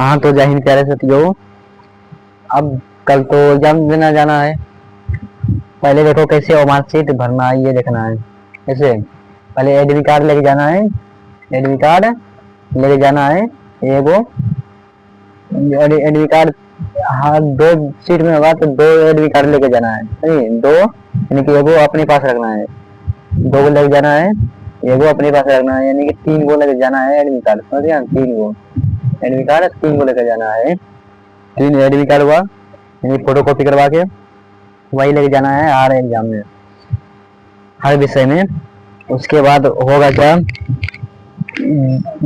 हाँ तो जय हिंद प्यारे साथियों। अब कल तो एग्जाम देना जाना है। पहले देखो कैसे और मार्कशीट भरना है ये देखना है। कैसे पहले एडमिट कार्ड लेके जाना है। एडमिट कार्ड लेके जाना है एगो एडमिट कार्ड। हाँ, 2 सीट में होगा तो 2 एडमिट कार्ड लेके जाना है। नहीं, 2 यानी कि एगो अपने पास रखना है, 2 लेके जाना है, एगो अपने पास रखना है, यानी कि 3 गो लेके जाना है एडमिट कार्ड। समझ गया? 3 गो एडमिट कार्ड, 3 गो लेके जाना है। 3 एडमिट कार्ड हुआ, यानी फोटो कॉपी करवा के वही लेके जाना है हर एग्जाम में, हर विषय में। उसके बाद होगा क्या,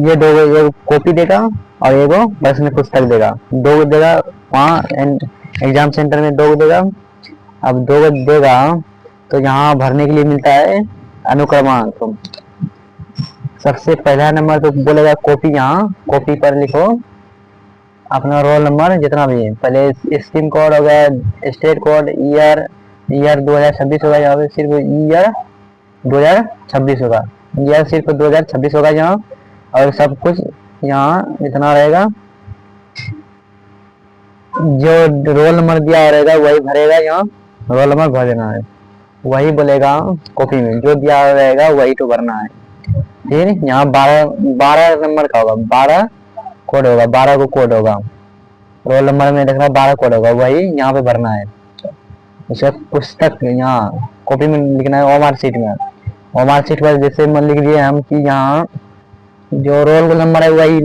ये 2 कॉपी देगा और एगो प्रश्न पुस्तक देगा। 2 देगा वहाँ एग्जाम सेंटर में, 2 देगा। अब 2 देगा तो यहाँ भरने के लिए मिलता है अनुक्रमांक। सबसे पहला नंबर तो बोलेगा कॉपी, यहाँ कॉपी पर लिखो अपना रोल नंबर जितना भी है। पहले स्कीम कोड हो गया, स्टेट कोड, ईयर 2026 होगा। यहाँ पे सिर्फ ईयर 2026 होगा, ईयर सिर्फ 2026 होगा यहाँ। और सब कुछ यहाँ इतना रहेगा, जो रोल नंबर दिया रहेगा वही भरेगा। यहाँ रोल नंबर भर देना है, वही बोलेगा कॉपी में जो दिया रहेगा वही तो भरना है। फिर यहाँ 12 नंबर का होगा, 12 कोड होगा, 12 को कोड होगा। रोल नंबर में देखना 12 कोड होगा, वही यहाँ पे भरना है। उसके पुस्तक यहाँ कॉपी में लिखना है। ओमार सीट में, ओमार सीट पर जैसे मन लिख दिए हम कि यहाँ जो रोल नंबर है वही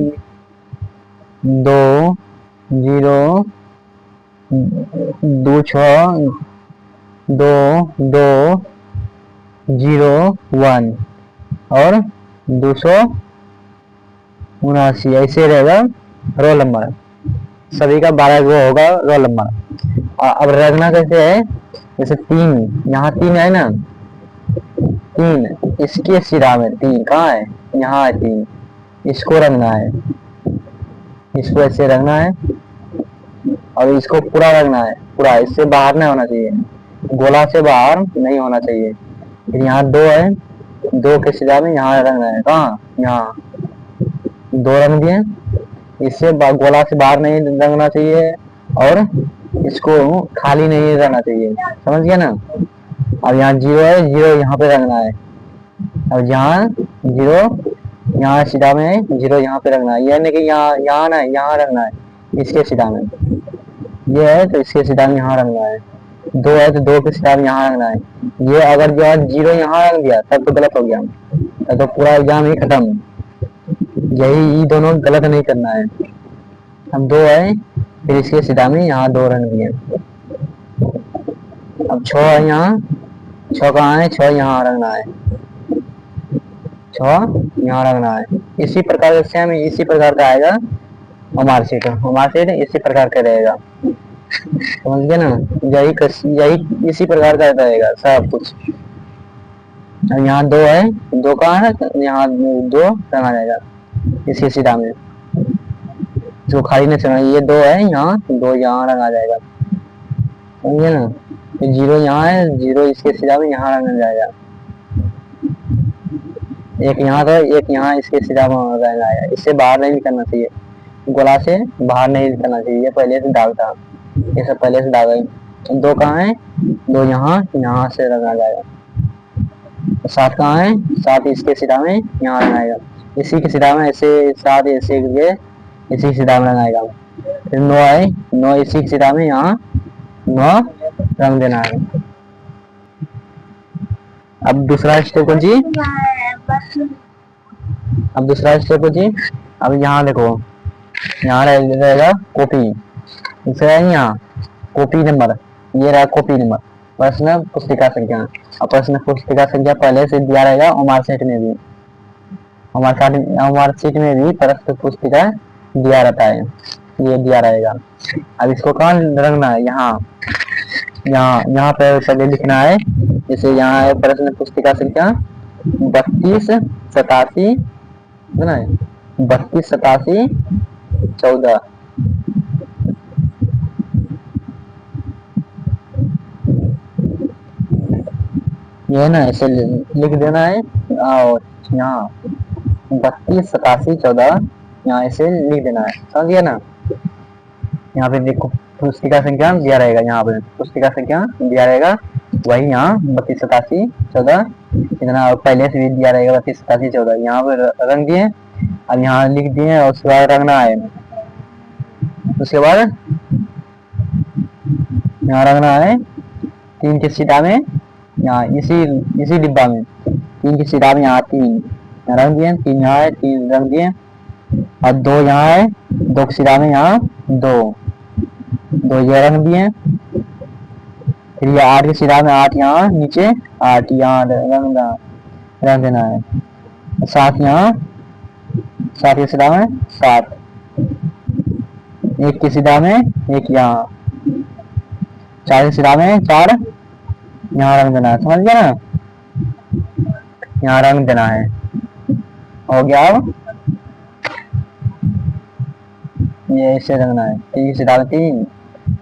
20262201 और 279 ऐसे रहेगा रोल नंबर। सभी का 12 गो होगा रोल नंबर। अब रखना कैसे है, जैसे 3 यहाँ 3 है ना, 3 इसके सिरा में 3 कहाँ है, यहाँ है 3, इसको रखना है, इसको ऐसे रखना है और इसको पूरा रखना है, पूरा। इससे बाहर नहीं होना चाहिए, गोला से बाहर नहीं होना चाहिए। फिर यहाँ 2 है, 2 के सिरा में यहाँ रखना है, कहाँ, यहाँ 2 रख दिए। इससे गोला से बाहर नहीं रखना चाहिए और इसको खाली नहीं रहना चाहिए। समझ गया ना? अब यहाँ 0 है, 0 यहाँ पे रखना है। और यहाँ 0 यहाँ सीधा में 0 यहाँ पे रखना है, यानी कि यहाँ ना, यहाँ रखना है इसके सीधा में। ये है तो इसके सीधा में यहाँ रखना है। 2 है तो 2 के सीधा में यहाँ रखना है। ये अगर जो है 0 यहाँ रख दिया तब तो गलत हो गया, तब तो पूरा एग्जाम ही खत्म। यही दोनों गलत नहीं करना है। अब 2 है, फिर इसके सीधा में यहाँ 2 रख दिए। अब 6 है, यहाँ 6 कहाँ है, 6 यहाँ रखना है, 6 यहाँ रखना है। इसी प्रकार से सेम इसी प्रकार का आएगा हमारा सीट इसी प्रकार का रहेगा। समझ गए ना? यही इसी प्रकार का रहेगा सब कुछ। अब यहाँ 2 है, 2 कहाँ है, यहाँ 2 रखा जाएगा इसी सीधा में, जो खाली नहीं चलना। ये 2 है, यहाँ 2 यहाँ रखा जाएगा। समझे ना? 0 यहाँ है, 0 इसके सीधा में यहाँ रखा जाएगा। एक यहाँ था, एक यहाँ इसके सीधा में रखा जाएगा। इससे बाहर नहीं करना चाहिए, गोला से बाहर नहीं करना चाहिए। ये पहले से दाग था, ये सब पहले से दाग है। 2 कहाँ है, 2 यहाँ से रखा जाएगा। 7 कहाँ है, 7 इसके सीधा में यहाँ लगाएगा, इसी के सीधा में ऐसे 7 ऐसे करके इसी सीधा में लगाएगा। फिर 9 है, 9 इसी के सीधा में यहाँ 9 रंग देना है। अब दूसरा स्टेप को जी, अब दूसरा स्टेप को जी। अब यहाँ देखो, यहाँ रहेगा कॉपी, यहाँ कॉपी नंबर, ये रहा कॉपी नंबर, प्रश्न पुस्तिका संख्या। और प्रश्न पुस्तिका संख्या पहले से दिया रहेगा हमारे सेट में भी, हमारे सीट में भी प्रश्न पुस्तिका दिया रहता है, ये दिया रहेगा। अब इसको कहाँ रखना है, यहाँ पे पहले लिखना है। जैसे यहाँ है प्रश्न पुस्तिका संख्या 32 87 है ना, 32 87 14। ये ना ऐसे लिख देना है। और यहाँ 32 87 14 यहाँ ऐसे लिख देना है, समझ गया ना। यहाँ पे देखो पुस्तिका संख्या दिया रहेगा, यहाँ पे पुस्तिका संख्या दिया रहेगा, वही यहाँ 32 87 14 इतना पहले से भी दिया रहेगा, 32 87 14 यहाँ पे रंग दिए, अब यहाँ लिख दिए और उसके बाद रंगना है। उसके बाद यहाँ रंगना है 3 की सीधा में, यहाँ इसी डिब्बा में 3 की सीधा में, यहाँ 3 रंग दिए, 3 यहाँ है, 3 रंग दिए, और 2 यहाँ है, 2 की सीधा में यहाँ 2 ये रंग दिए। फिर ये 8 की सीधा में 8 यहाँ नीचे, 8 यहाँ रंग देना है। 7 यहाँ, 7 की सीधा में 7, 1 की सीधा में 1 यहाँ, 4 की सीधा में 4 यहाँ रंग देना है, समझ गया ना। यहाँ रंग देना है, हो गया। अब ये ऐसे रंगना है, 3 की सीधा में 3,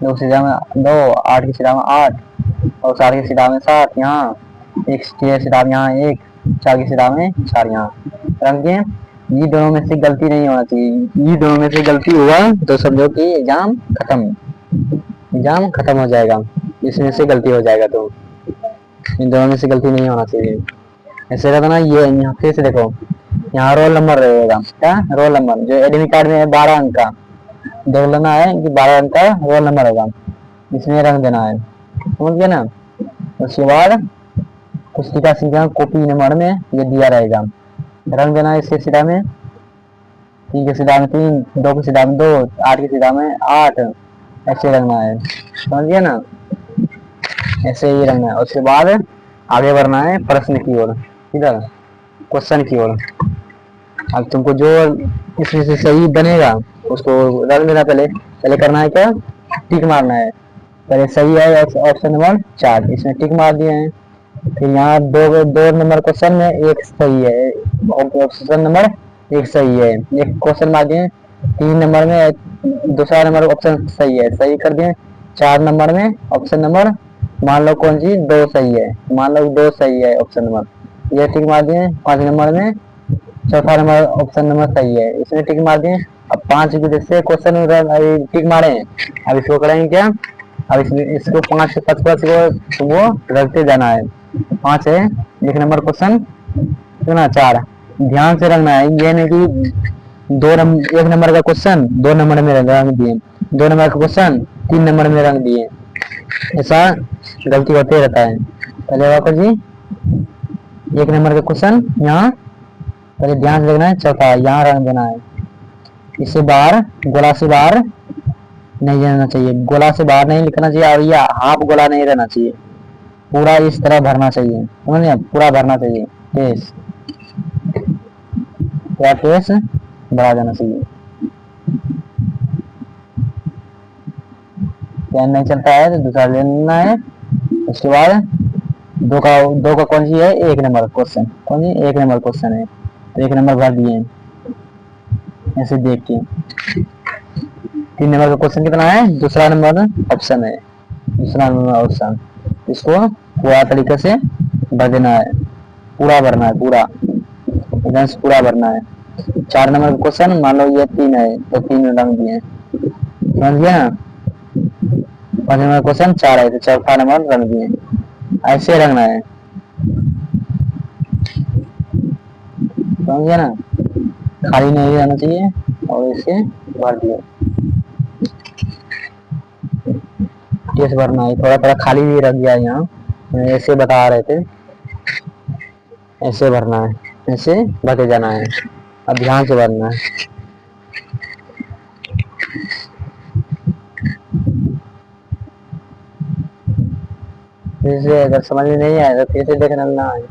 2 की सीधा में 2, 8 की सीधा में 8 और 7 की सीधा में 7 यहाँ, 1 की सीधा में यहाँ 1, 4 की सीधा में 4 यहाँ रंग दिए। ये दोनों में से गलती नहीं होना चाहिए, ये दोनों में से गलती हुआ तो समझो कि एग्जाम खत्म हो जाएगा, इसमें से गलती हो जाएगा, तो इन दोनों में से गलती नहीं होना चाहिए। ऐसे रहता ना। ये यहाँ फिर से देखो, यहाँ रोल नंबर रहेगा, क्या रोल नंबर जो एडमिट कार्ड में है 12 अंक का, देख लेना है कि 12 अंक का रोल नंबर होगा, इसमें रंग देना है, समझ गया ना। उसके बाद पुस्तिका संख्या कॉपी नंबर में ये दिया रहेगा, रंग देना है इसके सीधा में, 3 के सीधा में 3, 2 के सीधा में 2, 8 के सीधा में 8, ऐसे रंगना है, समझ गया ना। ऐसे ही रंगना है। उसके बाद आगे बढ़ना है प्रश्न की ओर, इधर क्वेश्चन की ओर। अब तुमको जो इसमें से सही बनेगा उसको रंग देना, पहले करना है क्या, टिक मारना है। पहले सही है ऑप्शन नंबर 4, इसमें टिक मार दिए हैं। फिर यहाँ दो नंबर क्वेश्चन में एक सही है, ऑप्शन नंबर 1 सही है, एक क्वेश्चन मार दिए। 3 नंबर में दूसरा नंबर ऑप्शन सही है, सही कर दिए। 4 नंबर में ऑप्शन नंबर मान लो कौन सी 2 सही है, मान लो 2 सही है ऑप्शन नंबर, ये टिक मार दिए। 5 नंबर में चौथा नंबर ऑप्शन नंबर सही है, इसमें टिक मार दिए। अब 5 जैसे क्वेश्चन टिक मारे, अब इसको करेंगे क्या, अब इसको 5 से 5 को वो रखते जाना है। 5 है 1 नंबर क्वेश्चन, सुना 4 ध्यान से रखना है, ये नहीं कि 1 नंबर का क्वेश्चन 2 नंबर में रंग दिए, 2 नंबर का क्वेश्चन 3 नंबर में रंग दिए, ऐसा गलती होते रहता है। पहले वापस जी 1 नंबर का क्वेश्चन यहाँ पहले ध्यान से देखना है, चौथा यहाँ रंग देना है। इससे बाहर गोला से बाहर नहीं जाना चाहिए, गोला से बाहर नहीं लिखना चाहिए, और या हाफ गोला नहीं रहना चाहिए, पूरा इस तरह भरना चाहिए, समझे, पूरा भरना चाहिए, टेस पूरा टेस भरा जाना चाहिए। पेन नहीं चलता है तो दूसरा ले लेना है। उसके बाद दो का कौन सी है, 1 नंबर क्वेश्चन, कौन सी 1 नंबर क्वेश्चन है, तो 1 नंबर भर दिए ऐसे देख के। 3 नंबर का क्वेश्चन कितना है, दूसरा नंबर ऑप्शन है, दूसरा नंबर ऑप्शन, इसको पूरा तरीके से भर देना है, पूरा भरना है, पूरा एकदम से पूरा भरना है। 4 नंबर का क्वेश्चन मान लो ये 3 है तो 3 रंग दिए, समझ गया ना। 5 नंबर क्वेश्चन 4 है तो चौथा नंबर रंग दिए, ऐसे रंगना है, समझ गया ना, खाली नहीं रहना चाहिए, और इसे भर दिए, कैसे भरना है, थोड़ा खाली भी रख गया यहाँ, ऐसे बता रहे थे, ऐसे भरना है, ऐसे भरते जाना है, अब ध्यान से भरना है। फिर से अगर समझ में नहीं आया तो फिर से देखना है।